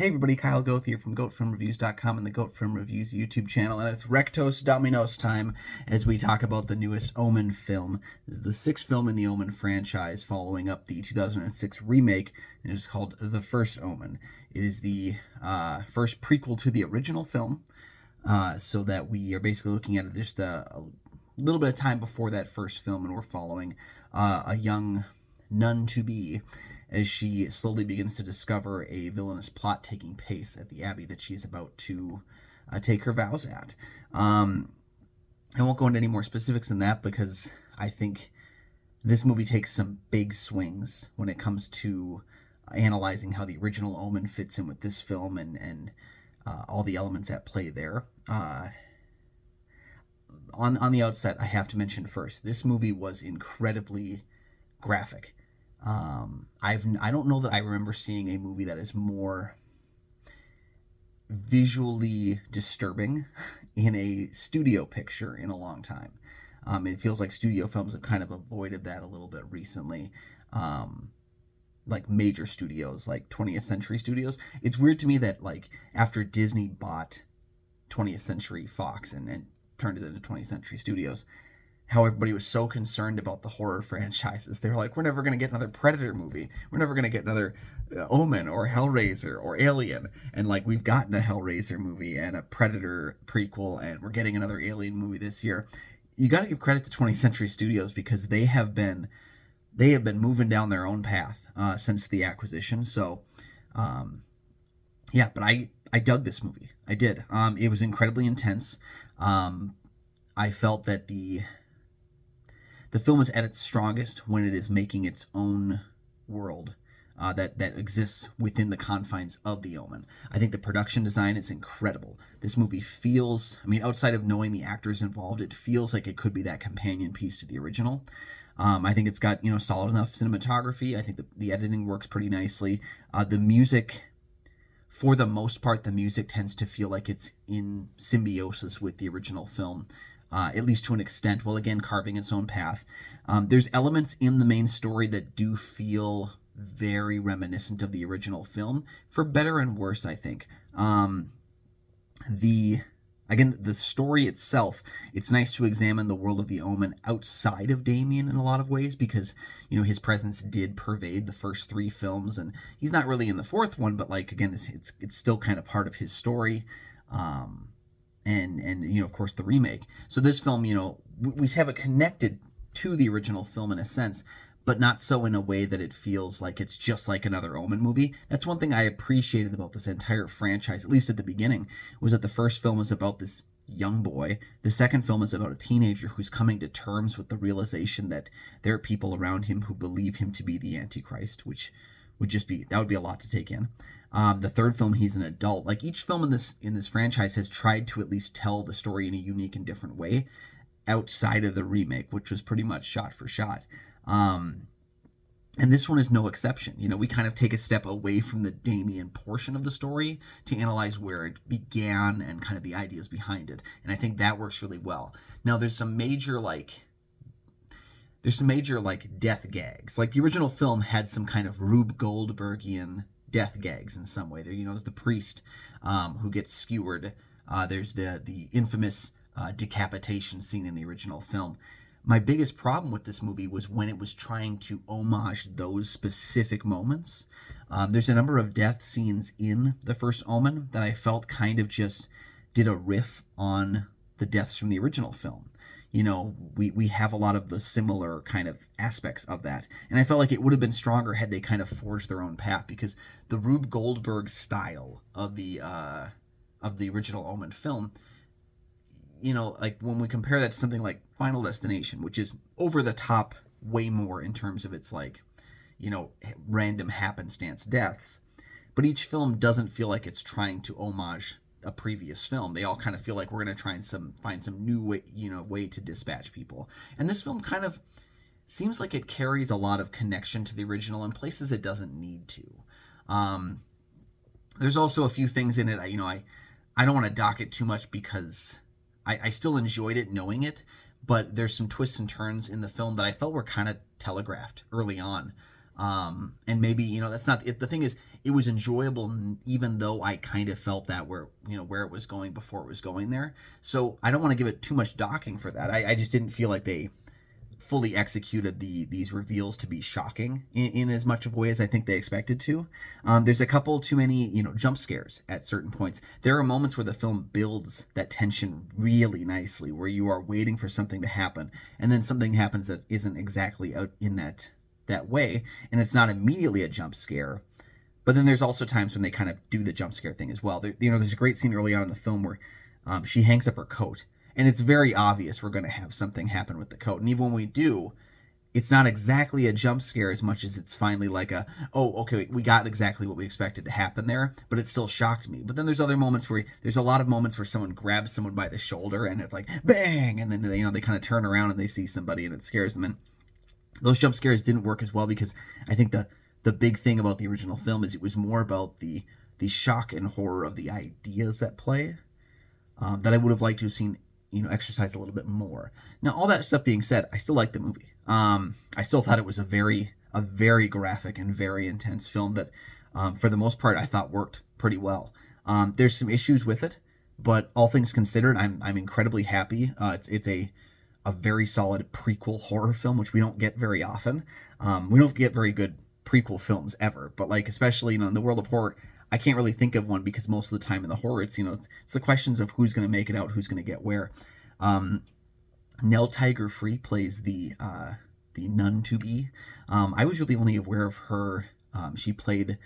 Hey everybody, Kyle Goth here from GoatFilmReviews.com and the Goat Film Reviews YouTube channel, and it's Rectos Dominos time as we talk about the newest Omen film. This is the sixth film in the Omen franchise, following up the 2006 remake, and it is called The First Omen. It is the first prequel to the original film, so that we are basically looking at it just a little bit of time before that first film, and we're following a young nun-to-be as she slowly begins to discover a villainous plot taking place at the abbey that she's about to take her vows at. I won't go into any more specifics than that because I think this movie takes some big swings when it comes to analyzing how the original Omen fits in with this film and all the elements at play there. On the outset, I have to mention first, this movie was incredibly graphic. I don't know that I remember seeing a movie that is more visually disturbing in a studio picture in a long time. It feels like studio films have kind of avoided that a little bit recently. Like major studios, like 20th Century Studios. It's weird to me that like after Disney bought 20th Century Fox and turned it into 20th Century Studios, how everybody was so concerned about the horror franchises. They were like, we're never going to get another Predator movie. We're never going to get another Omen or Hellraiser or Alien. And like, we've gotten a Hellraiser movie and a Predator prequel, and we're getting another Alien movie this year. You got to give credit to 20th Century Studios because they have been moving down their own path since the acquisition. So, yeah, but I dug this movie. I did. It was incredibly intense. I felt that the film is at its strongest when it is making its own world that exists within the confines of the Omen. I think the production design is incredible. This movie feels, I mean, outside of knowing the actors involved, it feels like it could be that companion piece to the original. I think it's got, solid enough cinematography. I think the editing works pretty nicely. The music, for the most part, the music tends to feel like it's in symbiosis with the original film. At least to an extent, while again carving its own path. There's elements in the main story that do feel very reminiscent of the original film, for better and worse, I think. The story itself, it's nice to examine the world of the Omen outside of Damien in a lot of ways, because, his presence did pervade the first three films, and he's not really in the fourth one, but, like, again, it's still kind of part of his story. And of course the remake. So this film, we have it connected to the original film in a sense, but not so in a way that it feels like it's just like another Omen movie. That's one thing I appreciated about this entire franchise, at least at the beginning, was that the first film was about this young boy. The second film is about a teenager who's coming to terms with the realization that there are people around him who believe him to be the Antichrist, which would be a lot to take in. The third film, he's an adult. Like, each film in this franchise has tried to at least tell the story in a unique and different way outside of the remake, which was pretty much shot for shot. And this one is no exception. We kind of take a step away from the Damien portion of the story to analyze where it began and kind of the ideas behind it. And I think that works really well. Now, there's some major death gags. Like, the original film had some kind of Rube Goldbergian death gags in some way. There's the priest who gets skewered. There's the infamous decapitation scene in the original film. My biggest problem with this movie was when it was trying to homage those specific moments. There's a number of death scenes in The First Omen that I felt kind of just did a riff on the deaths from the original film. We have a lot of the similar kind of aspects of that. And I felt like it would have been stronger had they kind of forged their own path, because the Rube Goldberg style of the original Omen film, like when we compare that to something like Final Destination, which is over the top way more in terms of its random happenstance deaths, but each film doesn't feel like it's trying to homage a previous film. They all kind of feel like we're going to try and find some new way to dispatch people. And this film kind of seems like it carries a lot of connection to the original in places it doesn't need to. There's also a few things in it, I don't want to dock it too much because I still enjoyed it knowing it, but there's some twists and turns in the film that I felt were kind of telegraphed early on. And maybe, that's not the thing is, it was enjoyable even though I kind of felt that where it was going before it was going there. So I don't want to give it too much docking for that. I just didn't feel like they fully executed these reveals to be shocking in as much of a way as I think they expected to. There's a couple too many jump scares at certain points. There are moments where the film builds that tension really nicely, where you are waiting for something to happen, and then something happens that isn't exactly out in that way, and it's not immediately a jump scare. But then there's also times when they kind of do the jump scare thing as well. There's a great scene early on in the film where she hangs up her coat, and it's very obvious we're going to have something happen with the coat. And even when we do, it's not exactly a jump scare as much as it's finally like oh, okay, we got exactly what we expected to happen there, but it still shocked me. But then there's other moments there's a lot of moments where someone grabs someone by the shoulder and it's like bang, and then they kind of turn around and they see somebody and it scares them. And those jump scares didn't work as well because I think the big thing about the original film is it was more about the shock and horror of the ideas at play, that I would have liked to have seen exercise a little bit more. Now, all that stuff being said, I still like the movie. I still thought it was a very graphic and very intense film that, for the most part, I thought worked pretty well. There's some issues with it, but all things considered, I'm incredibly happy. It's a very solid prequel horror film, which we don't get very often. We don't get very good prequel films ever, but like especially in the world of horror, I can't really think of one because most of the time in the horror, it's it's the questions of who's going to make it out, who's going to get where. Nell Tiger Free plays the nun to be. I was really only aware of her. She played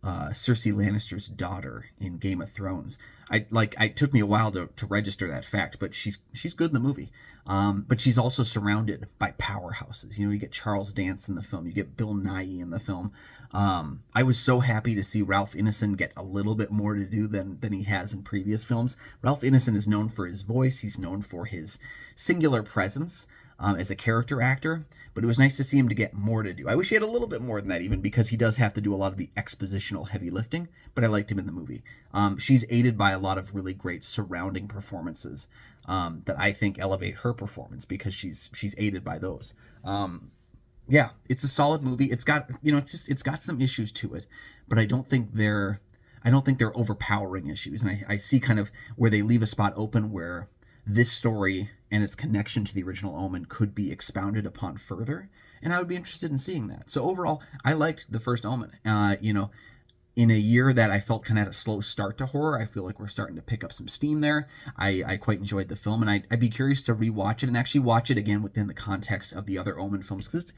Cersei Lannister's daughter in Game of Thrones. It took me a while to register that fact, but she's good in the movie. But she's also surrounded by powerhouses. You get Charles Dance in the film. You get Bill Nighy in the film. I was so happy to see Ralph Ineson get a little bit more to do than he has in previous films. Ralph Ineson is known for his voice. He's known for his singular presence as a character actor, but it was nice to see him to get more to do. I wish he had a little bit more than that, even because he does have to do a lot of the expositional heavy lifting, but I liked him in the movie. She's aided by a lot of really great surrounding performances that I think elevate her performance because she's aided by those. Yeah, it's a solid movie. It's got it's got some issues to it, but I don't think they're overpowering issues, and I see kind of where they leave a spot open where this story and its connection to the original Omen could be expounded upon further, and I would be interested in seeing that. So overall, I liked the first Omen. In a year that I felt kind of had a slow start to horror, I feel like we're starting to pick up some steam there. I quite enjoyed the film, and I'd be curious to rewatch it and actually watch it again within the context of the other Omen films, because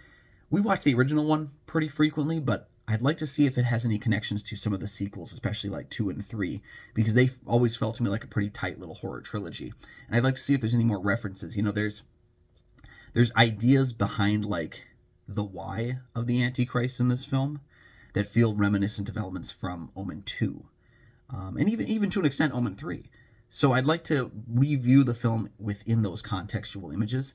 we watch the original one pretty frequently, but I'd like to see if it has any connections to some of the sequels, especially like 2 and 3, because they always felt to me like a pretty tight little horror trilogy. And I'd like to see if there's any more references. There's ideas behind like the why of the Antichrist in this film that feel reminiscent of elements from Omen 2, and even to an extent Omen 3. So I'd like to review the film within those contextual images.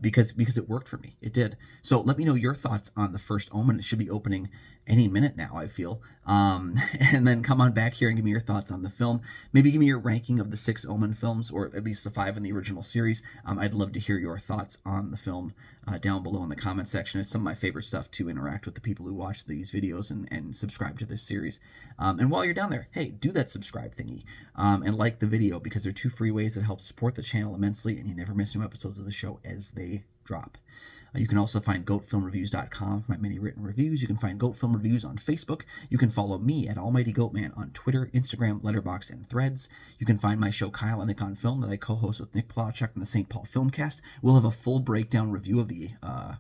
Because it worked for me. It did. So let me know your thoughts on the first Omen. It should be opening any minute now, I feel. And then come on back here and give me your thoughts on the film. Maybe give me your ranking of the 6 Omen films, or at least the 5 in the original series. I'd love to hear your thoughts on the film down below in the comment section. It's some of my favorite stuff to interact with the people who watch these videos and subscribe to this series. And while you're down there, hey, do that subscribe thingy and like the video, because they're 2 free ways that help support the channel immensely, and you never miss new episodes of the show as they drop. You can also find goatfilmreviews.com for my many written reviews. You can find Goat Film Reviews on Facebook. You can follow me at Almighty Goatman on Twitter, Instagram, Letterboxd, and Threads. You can find my show Kyle and Nick on Film that I co-host with Nick Plotchuk and the St. Paul Filmcast. We'll have a full breakdown review of the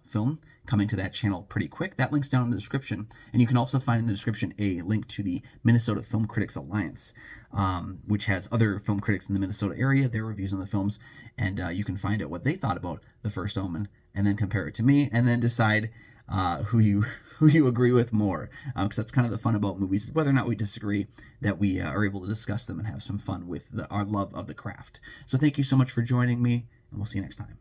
film coming to that channel pretty quick. That link's down in the description. And you can also find in the description a link to the Minnesota Film Critics Alliance, which has other film critics in the Minnesota area, their reviews on the films, and you can find out what they thought about the first Omen, and then compare it to me, and then decide who you agree with more. Because that's kind of the fun about movies, whether or not we disagree, that we are able to discuss them and have some fun with our love of the craft. So thank you so much for joining me, and we'll see you next time.